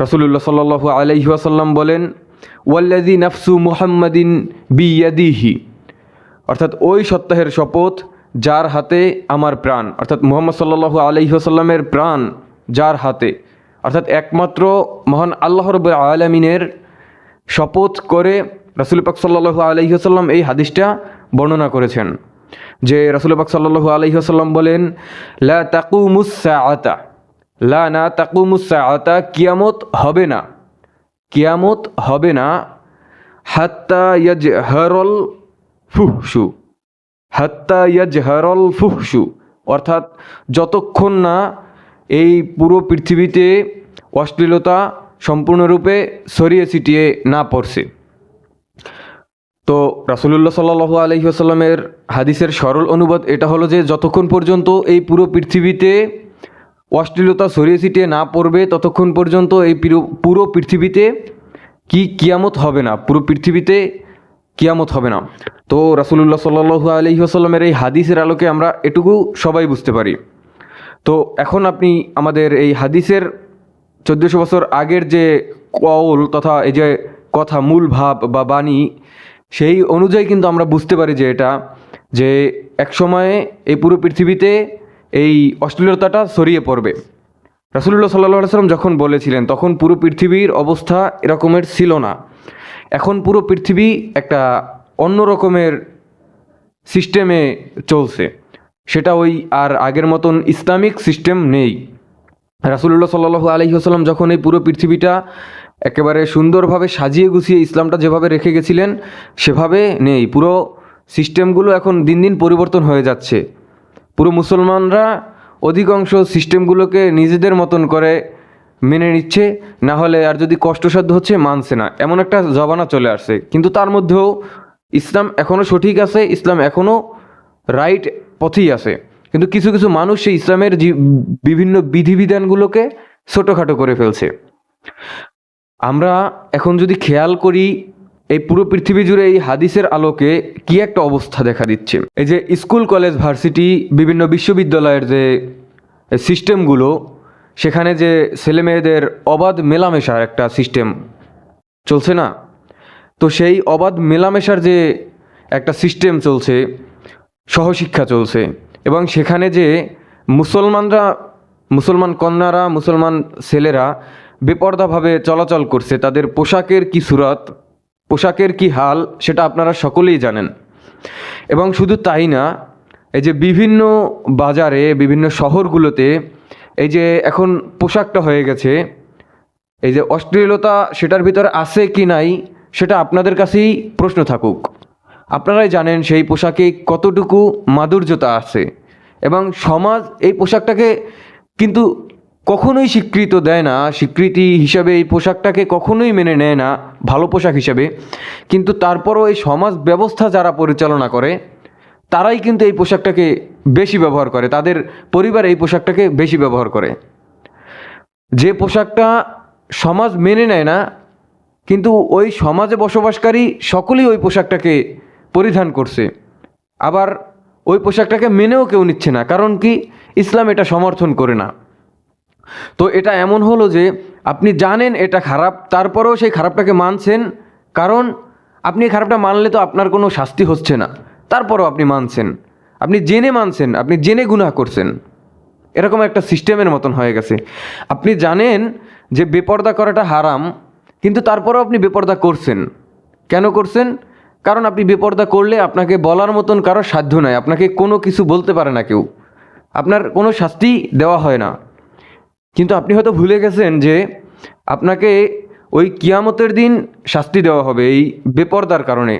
রাসূলুল্লাহ সাল্লাল্লাহু আলাইহি ওয়াসাল্লাম বলেন, ওয়াল্লাযী নাফসু মুহাম্মাদিন বিয়াদিহি, অর্থাৎ ওই সত্তাহের শপথ যার হাতে আমার প্রাণ, অর্থাৎ মুহাম্মদ সাল্লাল্লাহু আলাইহি ওয়াসাল্লামের প্রাণ যার হাতে, অর্থাৎ একমাত্র মহান আল্লাহ রাব্বুল আলামিনের শপথ করে রাসূল পাক সাল্লাল্লাহু আলাইহি ওয়াসাল্লাম এই হাদিসটা বর্ণনা করেছেন। যে রাসূল পাক সাল্লাল্লাহু আলাইহি ওয়াসাল্লাম বলেন, লা তাকুমুস সাআতা, না তাকুমুস সাআতা, কিয়ামত হবে না, কিয়ামত হবে না, হাত্তা ইয়াজহারুল ফুহশু, হাত্তা ইয়াজহারুল ফুহশু, অর্থাৎ যতক্ষণ না এই পুরো পৃথিবীতে অশ্লীলতা সম্পূর্ণরূপে ছড়িয়ে ছিটিয়ে না পড়ছে। তো রাসূলুল্লাহ সাল্লাল্লাহু আলাইহি ওয়াসাল্লামের হাদিসের সরল অনুবাদ এটা হলো যে যতক্ষণ পর্যন্ত এই পুরো পৃথিবীতে অশ্লীলতা ছড়িয়ে ছিটিয়ে না পড়বে ততক্ষণ পর্যন্ত এই পুরো পৃথিবীতে কিয়ামত হবে না, পুরো পৃথিবীতে কিয়ামত হবে না। তো রাসূলুল্লাহ সাল্লাল্লাহু আলাইহি ওয়াসাল্লামের এই হাদিসের আলোকে আমরা এটুকু সবাই বুঝতে পারি। তো এখন আপনি আমাদের এই হাদিসের 1400 বছর আগের যে কওল তথা এই যে কথা, মূল ভাব বা বাণী, সেই অনুযায়ী কিন্তু আমরা বুঝতে পারি যে এটা যে এক সময়ে এই পুরো পৃথিবীতে এই অশ্লীলতাটা ছড়িয়ে পড়বে। রাসূলুল্লাহ সাল্লাল্লাহু আলাইহি ওয়াসাল্লাম যখন বলেছিলেন তখন পুরো পৃথিবীর অবস্থা এরকমের ছিল না। এখন পুরো পৃথিবী একটা অন্য রকমের সিস্টেমে চলছে, সেটা ওই আর আগের মতন ইসলামিক সিস্টেম নেই। রাসূলুল্লাহ সাল্লাল্লাহু আলাইহি ওয়াসাল্লাম যখন এই পুরো পৃথিবীটা একেবারে সুন্দরভাবে সাজিয়ে গুছিয়ে ইসলামটা যেভাবে রেখে গেছিলেন সেভাবে নেই, পুরো সিস্টেমগুলো এখন দিন দিন পরিবর্তন হয়ে যাচ্ছে। পুরো মুসলমানরা অধিকাংশ সিস্টেমগুলোকে নিজেদের মতন করে মেনে নিচ্ছে, না হলে আর যদি কষ্টসাধ্য হচ্ছে মানছে না, এমন একটা জমানা চলে আসছে। কিন্তু তার মধ্যেও ইসলাম এখনও সঠিক আছে, ইসলাম এখনও রাইট পথেই আছে, কিন্তু কিছু কিছু মানুষ সেই ইসলামের বিভিন্ন বিধিবিধানগুলোকে ছোটোখাটো করে ফেলছে। আমরা এখন যদি খেয়াল করি এই পুরো পৃথিবী জুড়ে এই হাদিসের আলোকে কি একটা অবস্থা দেখা দিচ্ছে। এই যে স্কুল, কলেজ, ভার্সিটি, বিভিন্ন বিশ্ববিদ্যালয়ের যে সিস্টেমগুলো, সেখানে যে ছেলেমেয়েদের অবাধ মেলামেশার একটা সিস্টেম চলছে না, তো সেই অবাধ মেলামেশার যে একটা সিস্টেম চলছে, সহশিক্ষা চলছে, এবং সেখানে যে মুসলমান কন্যারা, মুসলমান ছেলেরা বেপরদাভাবে চলাচল করছে, তাদের পোশাকের কি সুরত, পোশাকের কি হাল, সেটা আপনারা সকলেই জানেন। এবং শুধু তাই না, এই যে বিভিন্ন বাজারে, বিভিন্ন শহরগুলোতে এই যে এখন পোশাকটা হয়ে গেছে, এই যে অশ্লীলতা সেটার ভিতরে আছে কি নাই সেটা আপনাদের কাছেই প্রশ্ন থাকুক। আপনারাই জানেন সেই পোশাকে কতটুকু মাধুর্যতা আছে, এবং সমাজ এই পোশাকটাকে কিন্তু কখনোই স্বীকৃত দেয় না, স্বীকৃতি হিসাবে এই পোশাকটাকে কখনোই মেনে নেয় না ভালো পোশাক হিসাবে। কিন্তু তারপরও এই সমাজ ব্যবস্থা যারা পরিচালনা করে তারাই কিন্তু এই পোশাকটাকে বেশি ব্যবহার করে, তাদের পরিবার এই পোশাকটাকে বেশি ব্যবহার করে। যে পোশাকটা সমাজ মেনে নেয় না, কিন্তু ওই সমাজে বসবাসকারী সকলেই ওই পোশাকটাকে পরিধান করছে, আবার ওই পোশাকটাকে মেনেও কেউ নিচ্ছে না। কারণ কি? ইসলাম এটা সমর্থন করে না। তো এটা এমন হলো যে আপনি জানেন এটা খারাপ, তারপরেও সেই খারাপটাকে মানছেন, কারণ আপনি খারাপটা মানলে তো আপনার কোনো শাস্তি হচ্ছে না, তারপরও আপনি মানছেন, আপনি জেনে মানছেন, আপনি জেনে গুনাহ করছেন। এরকম একটা সিস্টেমের মতন হয়ে গেছে। আপনি জানেন যে বেপর্দা করাটা হারাম, কিন্তু তারপরেও আপনি বেপর্দা করছেন। কেন করছেন? কারণ আপনি বেপর্দা করলে আপনাকে বলার মতন কারো সাধ্য নাই, আপনাকে কোনো কিছু বলতে পারে না কেউ, আপনার কোনো শাস্তি দেওয়া হয় না। কিন্তু আপনি হয়তো ভুলে গেছেন যে আপনাকে ওই কিয়ামতের দিন শাস্তি দেওয়া হবে এই বেপর্দার কারণে।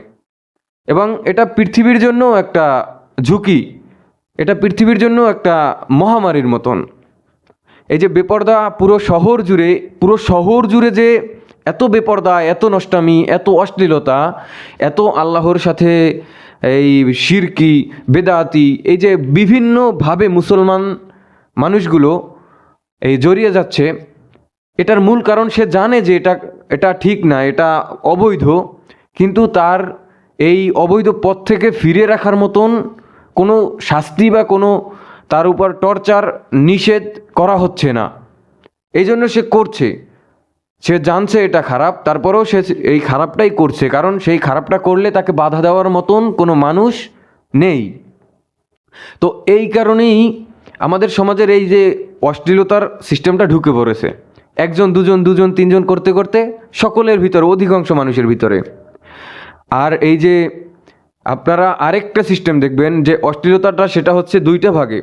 এবং এটা পৃথিবীর জন্য একটা ঝুঁকি, এটা পৃথিবীর জন্য একটা মহামারীর মতন। এই যে বেপর্দা পুরো শহর জুড়ে যে এত বেপর্দা, এত নষ্টামি, এত অশ্লীলতা, এত আল্লাহর সাথে এই শিরকি, বেদাতি, এই যে বিভিন্নভাবে মুসলমান মানুষগুলো এই জড়িয়ে যাচ্ছে, এটার মূল কারণ সে জানে যে এটা ঠিক না, এটা অবৈধ, কিন্তু তার এই অবৈধ পথ থেকে ফিরে রাখার মতন কোনো শাস্তি বা কোনো তার উপর টর্চার নিষেধ করা হচ্ছে না, এই জন্য সে করছে। সে জানছে এটা খারাপ, তারপরেও সে এই খারাপটাই করছে, কারণ সেই খারাপটা করলে তাকে বাধা দেওয়ার মতন কোনো মানুষ নেই। তো এই কারণেই আমাদের সমাজের এই যে অশ্লীলতার সিস্টেমটা ঢুকে পড়েছে, একজন দুজন তিনজন করতে করতে সকলের ভিতরে, অধিকাংশ মানুষের ভিতরে। আর এই যে আপনারা আরেকটা সিস্টেম দেখবেন যে অশ্লীলতাটা, সেটা হচ্ছে দুইটা ভাগে।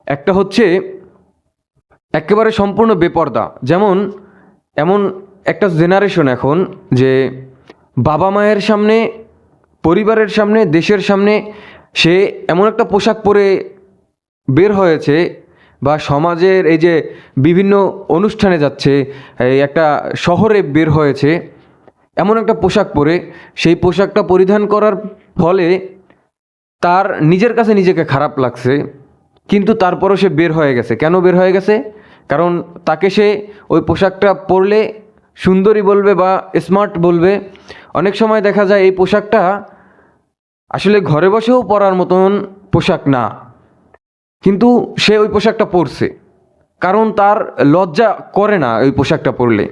একটা হচ্ছে একেবারে সম্পূর্ণ বেপর্দা, যেমন এমন একটা জেনারেশন এখন যে বাবা মায়ের সামনে, পরিবারের সামনে, দেশের সামনে সে এমন একটা পোশাক পরে বের হয়েছে, বা সমাজের এই যে বিভিন্ন অনুষ্ঠানে যাচ্ছে, এই একটা শহরে বের হয়েছে এমন একটা পোশাক পরে, সেই পোশাকটা পরিধান করার ফলে তার নিজের কাছে নিজেকে খারাপ লাগছে, কিন্তু তারপরও সে বের হয়ে গেছে। কেন বের হয়ে গেছে? কারণ তাকে সে ওই পোশাকটা পরলে সুন্দরী বলবে বা স্মার্ট বলবে। অনেক সময় দেখা যায় এই পোশাকটা আসলে ঘরে বসেও পরার মতন পোশাক না, কিন্তু সে ওই পোশাকটা পরছে কারণ তার লজ্জা করে না ওই পোশাকটা পরলে,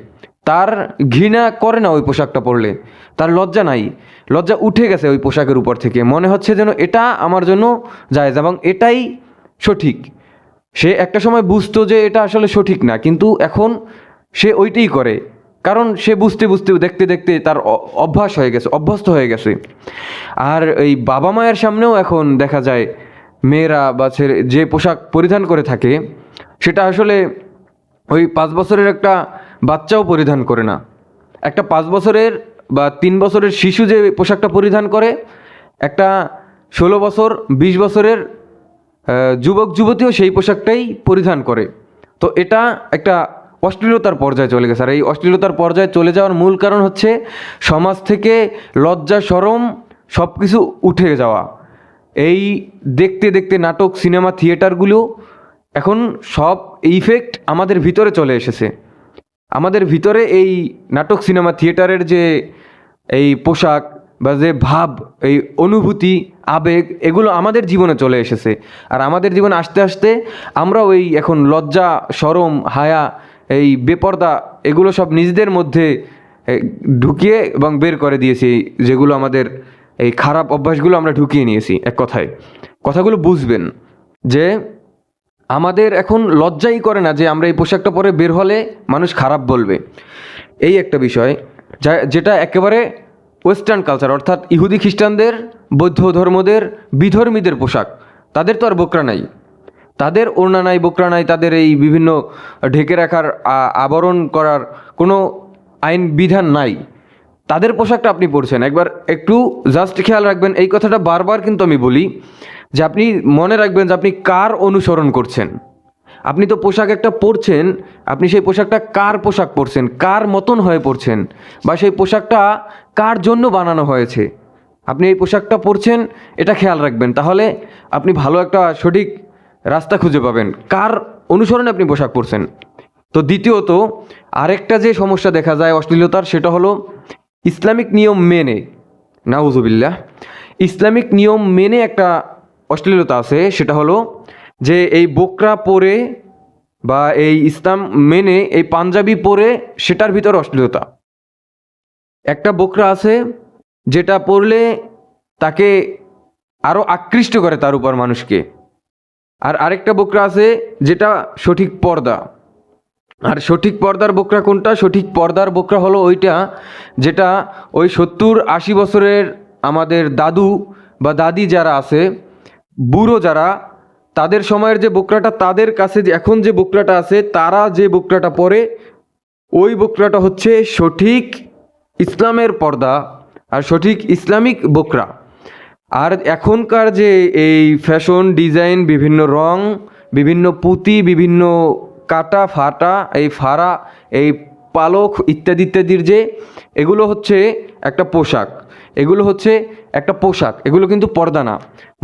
তার ঘৃণা করে না ওই পোশাকটা পরলে, তার লজ্জা নাই, লজ্জা উঠে গেছে ওই পোশাকের উপর থেকে। মনে হচ্ছে যেন এটা আমার জন্য জায়েজ এবং এটাই সঠিক। সে একটা সময় বুঝতো যে এটা আসলে সঠিক না, কিন্তু এখন সে ওইটাই করে, কারণ সে বুঝতে বুঝতে, দেখতে দেখতে তার অভ্যাস হয়ে গেছে, অভ্যস্ত হয়ে গেছে। আর এই বাবা মায়ের সামনেও এখন দেখা যায় মেয়েরা বা ছেলে যে পোশাক পরিধান করে থাকে, সেটা আসলে ওই 5 বছরের একটা বাচ্চাও পরিধান করে না। একটা 5 বছরের বা 3 বছরের শিশু যে পোশাকটা পরিধান করে, একটা 16 বছর 20 বছরের যুবক যুবতীও সেই পোশাকটাই পরিধান করে। তো এটা একটা অশ্লীলতার পর্যায়ে চলে গেছে। আর এই অশ্লীলতার পর্যায়ে চলে যাওয়ার মূল কারণ হচ্ছে সমাজ থেকে লজ্জা শরম সব কিছু উঠে যাওয়া। এই দেখতে দেখতে নাটক, সিনেমা, থিয়েটারগুলো এখন সব ইফেক্ট আমাদের ভিতরে চলে এসেছে। আমাদের ভিতরে এই নাটক, সিনেমা, থিয়েটারের যে এই পোশাক বা যে ভাব, এই অনুভূতি, আবেগ, এগুলো আমাদের জীবনে চলে এসেছে। আর আমাদের জীবনে আস্তে আস্তে আমরা ওই এখন লজ্জা, শরম, হায়া, এই বেপর্দা, এগুলো সব নিজেদের মধ্যে ঢুকিয়ে এবং বের করে দিয়েছি। যেগুলো আমাদের এই খারাপ অভ্যাসগুলো আমরা ঢুকিয়ে নিয়েছি। এক কথায় কথাগুলো বুঝবেন যে আমাদের এখন লজ্জাই করে না যে আমরা এই পোশাকটা পরে বের হলে মানুষ খারাপ বলবে। এই একটা বিষয় যেটা একেবারে ওয়েস্টার্ন কালচার, অর্থাৎ ইহুদি খ্রিস্টানদের, বৌদ্ধ ধর্মদের, বিধর্মীদের পোশাক। তাদের তো আর বোকরা নাই, তাদের ওড়না নাই, বোকরা নাই, তাদের এই বিভিন্ন ঢেকে রাখার, আবরণ করার কোনো আইন বিধান নাই। তাদের পোশাকটা আপনি পরছেন, একবার একটু জাস্ট খেয়াল রাখবেন। এই কথাটা বারবার কিন্তু আমি বলি যে আপনি মনে রাখবেন যে আপনি কার অনুসরণ করছেন। আপনি তো পোশাক একটা পরছেন, আপনি সেই পোশাকটা কার পোশাক পরছেন, কার মতন হয়ে পরছেন, বা সেই পোশাকটা কার জন্য বানানো হয়েছে, আপনি এই পোশাকটা পরছেন, এটা খেয়াল রাখবেন। তাহলে আপনি ভালো একটা সঠিক রাস্তা খুঁজে পাবেন কার অনুসরণে আপনি পোশাক পরছেন। তো দ্বিতীয়ত আরেকটা যে সমস্যা দেখা যায় অশ্লীলতার, সেটা হলো ইসলামিক নিয়ম মেনে, নাউজুবিল্লাহ, ইসলামিক নিয়ম মেনে একটা অশ্লীলতা আছে। সেটা হলো যে এই বোকরা পরে বা এই ইসলাম মেনে এই পাঞ্জাবি পরে, সেটার ভিতরে অশ্লীলতা। একটা বোকরা আছে যেটা পরলে তাকে আরও আকৃষ্ট করে তার উপর মানুষকে, আর আরেকটা বোকরা আছে যেটা সঠিক পর্দা। আর সঠিক পর্দার বোকরা কোনটা? সঠিক পর্দার বোকরা হলো ওইটা যেটা ওই 70-80 বছরের আমাদের দাদু বা দাদি যারা আছে, বুড়ো যারা, তাদের সময়ের যে বোকরাটা, তাদের কাছে যে এখন যে বোকরাটা আছে, তারা যে বোকরাটা পরে, ওই বোকরাটা হচ্ছে সঠিক ইসলামের পর্দা আর সঠিক ইসলামিক বোকরা। আর এখনকার যে এই ফ্যাশন ডিজাইন, বিভিন্ন রং, বিভিন্ন পুঁতি, বিভিন্ন কাটা ফাটা, এই ফাড়া, এই পালক ইত্যাদি ইত্যাদির যে এগুলো হচ্ছে একটা পোশাক, এগুলো হচ্ছে একটা পোশাক, এগুলো কিন্তু পর্দা না।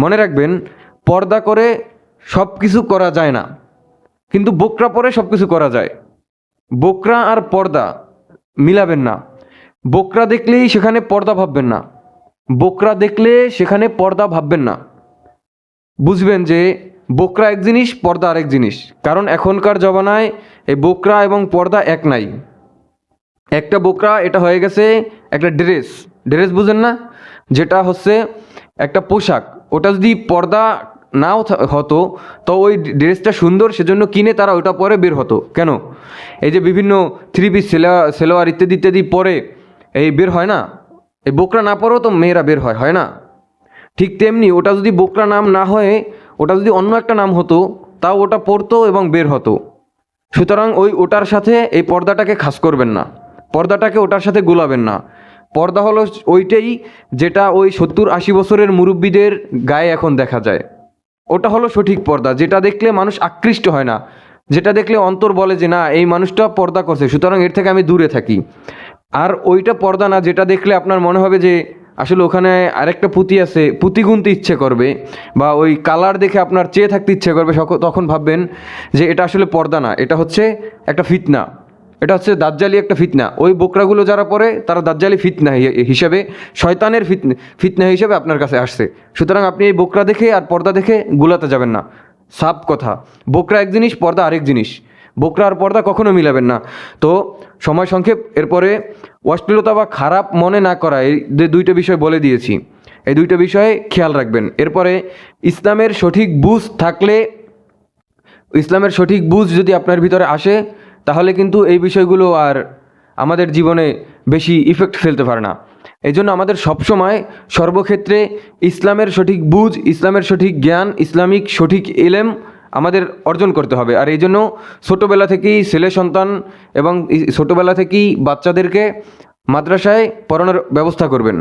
মনে রাখবেন, পর্দা করে সব কিছু করা যায় না, কিন্তু বোকরা পরে সব কিছু করা যায়। বোকরা আর পর্দা মিলাবেন না। বোকরা দেখলেই সেখানে পর্দা ভাববেন না, বোকরা দেখলে সেখানে পর্দা ভাববেন না। বুঝবেন যে বোকরা এক জিনিস, পর্দা আরেক জিনিস। কারণ এখনকার জমানায় এই বোকরা এবং পর্দা এক নাই। একটা বোকরা এটা হয়ে গেছে একটা ড্রেস বুঝেন না, যেটা হচ্ছে একটা পোশাক। ওটা যদি পর্দা নাও হতো তো ওই ড্রেসটা সুন্দর সেজন্য কিনে তারা ওটা পরে বের হতো। কেন? এই যে বিভিন্ন থ্রি পিস সেলোয়ার ইত্যাদি ইত্যাদি পরে এই বের হয় না, এই বোকরা না পরেও তো মেয়েরা বের হয় না? ঠিক তেমনি ওটা যদি বোকরা নাম না হয়ে ওটা যদি অন্য একটা নাম হতো তাও ওটা পরতো এবং বের হতো। সুতরাং ওটার সাথে এই পর্দাটাকে খাস করবেন না, পর্দাটাকে ওটার সাথে গোলাবেন না। পর্দা হলো ওইটাই যেটা ওই 70-80 বছরের মুরব্বীদের গায়ে এখন দেখা যায়। ওটা হলো সঠিক পর্দা, যেটা দেখলে মানুষ আকৃষ্ট হয় না, যেটা দেখলে অন্তর বলে যে না এই মানুষটা পর্দা করছে, সুতরাং এর থেকে আমি দূরে থাকি। আর ওইটা পর্দা না যেটা দেখলে আপনার মনে হবে যে আসলে ওখানে আরেকটা পুঁতি আছে, পুঁতি গুনতে ইচ্ছে করবে, বা ওই কালার দেখে আপনার চেয়ে থাকতে ইচ্ছে করবে, তখন ভাববেন যে এটা আসলে পর্দা না, এটা হচ্ছে একটা ফিতনা, এটা হচ্ছে দাজ্জালি একটা ফিতনা। ওই বোকরাগুলো যারা পরে তারা দাজ্জালি ফিতনা হিসেবে, শয়তানের ফিতনা হিসেবে আপনার কাছে আসছে। সুতরাং আপনি এই বোকরা দেখে আর পর্দা দেখে গুলাতে যাবেন না। সাফ কথা, বোকরা এক জিনিস, পর্দা আরেক জিনিস। বোকরা আর পর্দা কখনো মিলাবেন না। তো সময় সংক্ষেপ, এরপরে অশ্লীলতা বা খারাপ মনে না করা, এই দুইটা বিষয় বলে দিয়েছি, এই দুইটা বিষয়ে খেয়াল রাখবেন। এরপরে ইসলামের সঠিক বুঝ থাকলে, ইসলামের সঠিক বুঝ যদি আপনার ভিতরে আসে তাহলে কিন্তু এই বিষয়গুলো আর আমাদের জীবনে বেশি ইফেক্ট ফেলতে পারে না। এই জন্য আমাদের সবসময় সর্বক্ষেত্রে ইসলামের সঠিক বুঝ, ইসলামের সঠিক জ্ঞান, ইসলামিক সঠিক ইলম আমাদের অর্জন করতে হবে। আর এই জন্য ছোটোবেলা থেকেই ছেলে সন্তান এবং ছোটোবেলা থেকেই বাচ্চাদেরকে মাদ্রাসায় পড়ানোর ব্যবস্থা করবেন,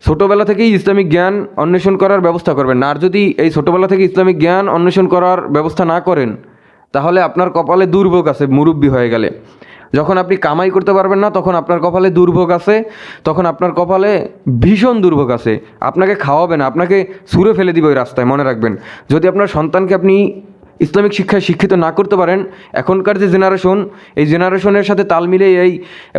ছোটোবেলা থেকেই ইসলামিক জ্ঞান অন্বেষণ করার ব্যবস্থা করবেন। আর যদি এই ছোটোবেলা থেকে ইসলামিক জ্ঞান অন্বেষণ করার ব্যবস্থা না করেন তাহলে আপনার কপালে দুর্ভোগ আছে মুরব্বি হয়ে গেলে। যখন আপনি কামাই করতে পারবেন না তখন আপনার কপালে দুর্ভোগ আছে, তখন আপনার কপালে ভীষণ দুর্ভোগ আছে। আপনাকে খাওয়াবে না, আপনাকে ছুঁড়ে ফেলে দিবে ওই রাস্তায়, মনে রাখবেন। যদি আপনার সন্তানকে আপনি ইসলামিক শিক্ষায় শিক্ষিত না করতে পারেন, এখনকার যে জেনারেশন, এই জেনারেশনের সাথে তাল মিলে এই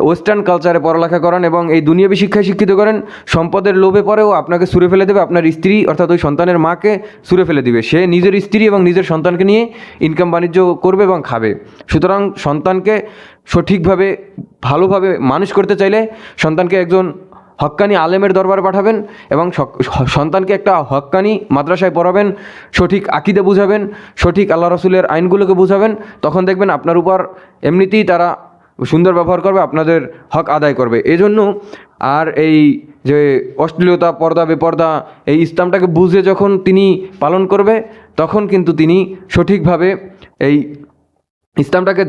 ওয়েস্টার্ন কালচারে পড়ালেখা করান এবং এই দুনিয়াবী শিক্ষায় শিক্ষিত করেন, সম্পদের লোভে পরেও আপনাকে ছুঁড়ে ফেলে দেবে, আপনার স্ত্রী অর্থাৎ ওই সন্তানের মাকে ছুঁড়ে ফেলে দিবে। সে নিজের স্ত্রী এবং নিজের সন্তানকে নিয়ে ইনকাম বাণিজ্য করবে এবং খাবে। সুতরাং সন্তানকে সঠিকভাবে ভালোভাবে মানুষ করতে চাইলে সন্তানকে একজন হক্কানি আলেমের দরবারে পাঠাবেন এবং সন্তানকে একটা হক্কানি মাদ্রাসায় পড়াবেন, সঠিক আকিদা বুঝাবেন, সঠিক আল্লাহ রসুলের আইনগুলোকে বুঝাবেন। তখন দেখবেন আপনার উপর এমনিতেই তারা সুন্দর ব্যবহার করবে, আপনাদের হক আদায় করবে। এই জন্য আর এই যে অশ্লীলতা, পর্দা বেপর্দা, এই ইসলামটাকে বুঝে যখন তিনি পালন করবে তখন কিন্তু তিনি সঠিকভাবে এই ইসলামটাকে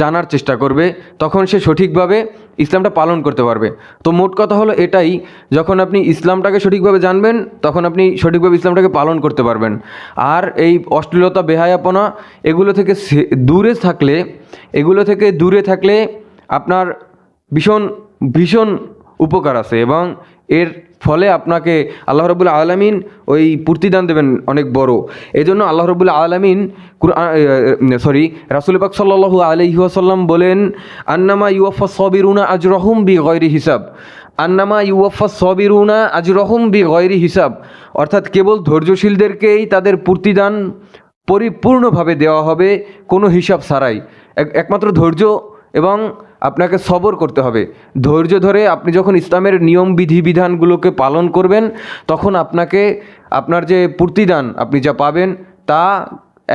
জানার চেষ্টা করবে, তখন সে সঠিকভাবে ইসলামটা পালন করতে পারবে। তো মোট কথা হলো এটাই, যখন আপনি ইসলামটাকে সঠিকভাবে জানবেন তখন আপনি সঠিকভাবে ইসলামটাকে পালন করতে পারবেন। আর এই অশ্লীলতা, বেহায়াপনা এগুলো থেকে দূরে থাকলে আপনার ভীষণ ভীষণ উপকার আছে এবং এর ফলে আপনাকে আল্লাহ রাব্বুল আলামিন ওই প্রতিদান দেবেন অনেক বড়। এই জন্য আল্লাহ রাব্বুল আলামিন রাসূল পাক সাল্লাল্লাহু আলাইহি ওয়াসাল্লাম বলেন, আন্নামা ইউওয়াফাস সাবিরুনা আজরাহুম বিগয়রি হিসাব, আন্নামা ইউওয়াফাস সাবিরুনা আজরাহুম বিগয়রি হিসাব, অর্থাৎ কেবল ধৈর্যশীলদেরকেই তাদের প্রতিদান পরিপূর্ণভাবে দেওয়া হবে কোনো হিসাব ছাড়াই। একমাত্র ধৈর্য এবং আপনাকে সবর করতে হবে। ধৈর্য ধরে আপনি যখন ইসলামের নিয়ম বিধিবিধানগুলোকে পালন করবেন তখন আপনাকে আপনার যে প্রতিদান আপনি যা পাবেন তা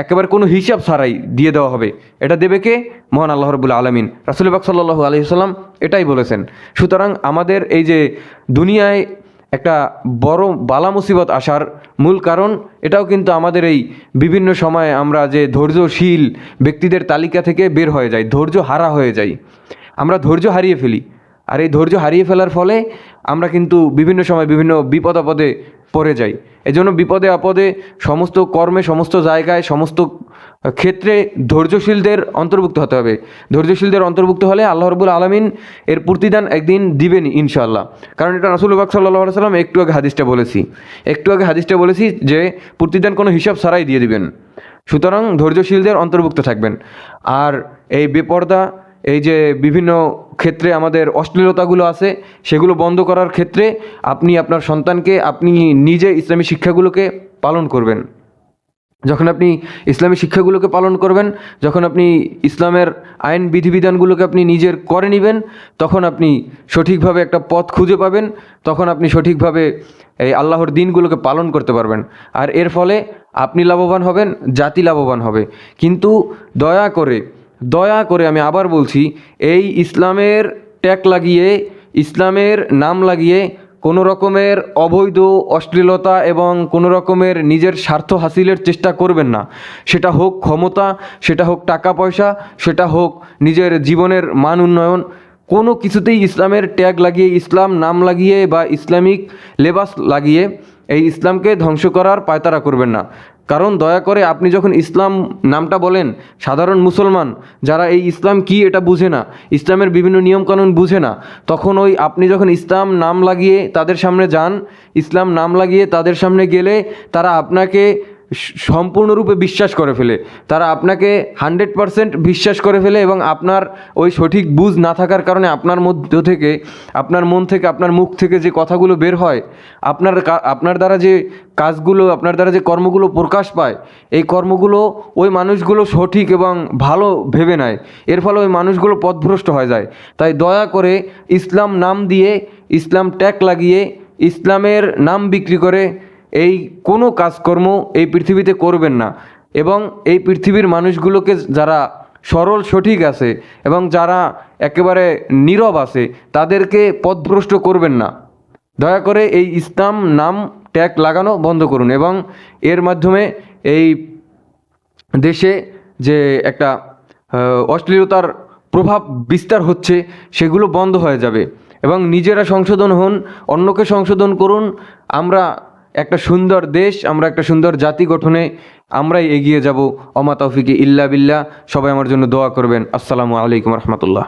একেবারে কোনো হিসাব ছাড়াই দিয়ে দেওয়া হবে। এটা দেবে কে? মহান আল্লাহ রাব্বুল আলামিন। রাসূল পাক সাল্লাল্লাহু আলাইহি ওয়াসাল্লাম এটাই বলেছেন। সুতরাং আমাদের এই যে দুনিয়ায় একটা বড় বালা মুসিবত আসার মূল কারণ এটাও কিন্তু আমাদের এই বিভিন্ন সময়ে আমরা যে ধৈর্যশীল ব্যক্তিদের তালিকা থেকে বের হয়ে যাই, ধৈর্য হারা হয়ে যাই, আমরা ধৈর্য হারিয়ে ফেলি। আর এই ধৈর্য হারিয়ে ফেলার ফলে আমরা কিন্তু বিভিন্ন সময় বিভিন্ন বিপদ আপদে পড়ে যাই। এজন্য বিপদে আপদে সমস্ত কর্মে, সমস্ত জায়গায়, সমস্ত ক্ষেত্রে ধৈর্যশীলদের অন্তর্ভুক্ত হতে হবে। ধৈর্যশীলদের অন্তর্ভুক্ত হলে আল্লাহ রাব্বুল আলামিন এর প্রতিদান একদিন দিবেনই ইনশাআল্লাহ। কারণ এটা রাসূল পাক সাল্লাল্লাহু আলাইহি ওয়াসাল্লাম একটু আগে হাদিসটা বলেছি যে প্রতিদান কোনো হিসাব ছাড়াই দিয়ে দিবেন। সুতরাং ধৈর্যশীলদের অন্তর্ভুক্ত থাকবেন। আর এই বেপর্দা, এই যে বিভিন্ন ক্ষেত্রে আমাদের অশ্লীলতাগুলো আছে সেগুলো বন্ধ করার ক্ষেত্রে আপনি আপনার সন্তানকে আপনি নিজে ইসলামী শিক্ষাগুলোকে পালন করবেন। যখন আপনি ইসলামী শিক্ষাগুলোকে পালন করবেন, যখন আপনি ইসলামের আইন বিধিবিধানগুলোকে আপনি নিজের করে নেবেন, তখন আপনি সঠিকভাবে একটা পথ খুঁজে পাবেন, তখন আপনি সঠিকভাবে এই আল্লাহর দিনগুলোকে পালন করতে পারবেন। আর এর ফলে আপনি লাভবান হবেন, জাতি লাভবান হবে। কিন্তু দয়া করে আমি আবার বলছি, এই ইসলামের ট্যাগ লাগিয়ে, ইসলামের নাম লাগিয়ে কোনো রকমের অবৈধ অশ্লীলতা এবং কোনো রকমের নিজের স্বার্থ হাসিলের চেষ্টা করবেন না। সেটা হোক ক্ষমতা, সেটা হোক টাকা পয়সা, সেটা হোক নিজের জীবনের মান উন্নয়ন, কোনো কিছুতেই ইসলামের ট্যাগ লাগিয়ে, ইসলাম নাম লাগিয়ে বা ইসলামিক লেবাস লাগিয়ে এই ইসলামকে ধ্বংস করার পায়তারা করবেন না। কারণ দয়া করে আপনি যখন ইসলাম নামটা বলেন, সাধারণ মুসলমান যারা এই ইসলাম কি এটা বুঝে না, ইসলামের বিভিন্ন নিয়মকানুন বুঝে না, তখন ওই আপনি যখন ইসলাম নাম লাগিয়ে তাদের সামনে যান, ইসলাম নাম লাগিয়ে তাদের সামনে গেলে তারা আপনাকে সম্পূর্ণরূপে বিশ্বাস করে ফেলে, তারা আপনাকে 100% বিশ্বাস করে ফেলে এবং আপনার ওই সঠিক বুঝ না থাকার কারণে আপনার মধ্য থেকে, আপনার মন থেকে, আপনার মুখ থেকে যে কথাগুলো বের হয়, আপনার দ্বারা যে কাজগুলো, আপনার দ্বারা যে কর্মগুলো প্রকাশ পায়, এই কর্মগুলো ওই মানুষগুলো সঠিক এবং ভালো ভেবে নেয়। এর ফলে ওই মানুষগুলো পথভ্রষ্ট হয়ে যায়। তাই দয়া করে ইসলাম নাম দিয়ে, ইসলাম ট্যাগ লাগিয়ে, ইসলামের নাম বিক্রি করে এই কোনো কাজকর্ম এই পৃথিবীতে করবেন না। এবং এই পৃথিবীর মানুষগুলোকে যারা সরল সঠিক আছে এবং যারা একেবারে নীরব আছে, তাদেরকে পথভ্রষ্ট করবেন না। দয়া করে এই ইসলাম নাম ট্যাগ লাগানো বন্ধ করুন এবং এর মাধ্যমে এই দেশে যে একটা অশ্লীলতার প্রভাব বিস্তার হচ্ছে, সেগুলো বন্ধ হয়ে যাবে। এবং নিজেরা সংশোধন হন, অন্যকে সংশোধন করুন। আমরা একটা সুন্দর দেশ, আমরা একটা সুন্দর জাতি গঠনে আমরাই এগিয়ে যাব। ওমা তৌফিকি ইল্লা বিল্লাহ। সবাই আমার জন্য দোয়া করবেন। আসসালামু আলাইকুম রহমতুল্লাহ।